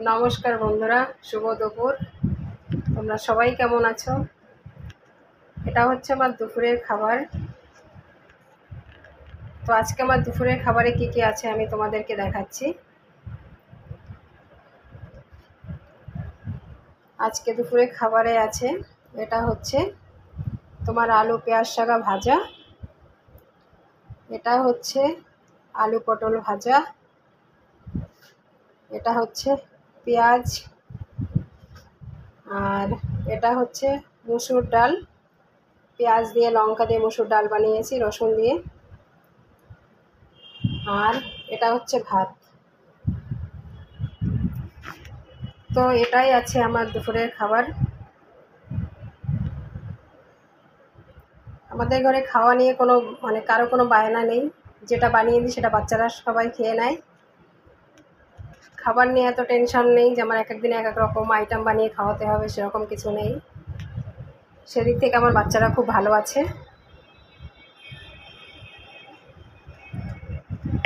নমস্কার বন্ধুরা, শুভ দুপুর। তোমরা সবাই কেমন আছো? এটা হচ্ছে আমার দুপুরের খাবার। তো আজকে আমার দুপুরের খাবারে কি কি আছে আমি তোমাদেরকে দেখাচ্ছি। আজকে দুপুরের খাবারে আছে, এটা হচ্ছে তোমার আলু পেঁয়াজ শাকা ভাজা, এটা হচ্ছে আলু পটল ভাজা, এটা হচ্ছে পেঁয়াজ, আর এটা হচ্ছে মুসুর ডাল, পেঁয়াজ দিয়ে লঙ্কা দিয়ে মুসুর ডাল বানিয়েছি রসুন দিয়ে, আর এটা হচ্ছে ভাত। তো এটাই আছে আমার দুপুরের খাবার। আমাদের ঘরে খাওয়া নিয়ে কোনো কারো কোনো বায়না নেই। যেটা বানিয়ে দিই সেটা বাচ্চারা সবাই খেয়ে নেয়। খাবার নিয়ে এত টেনশন নেই যে আমার এক এক দিনে এক এক রকম আইটেম বানিয়ে খাওয়াতে হবে, সেরকম কিছু নেই। সেদিক থেকে আমার বাচ্চারা খুব ভালো আছে।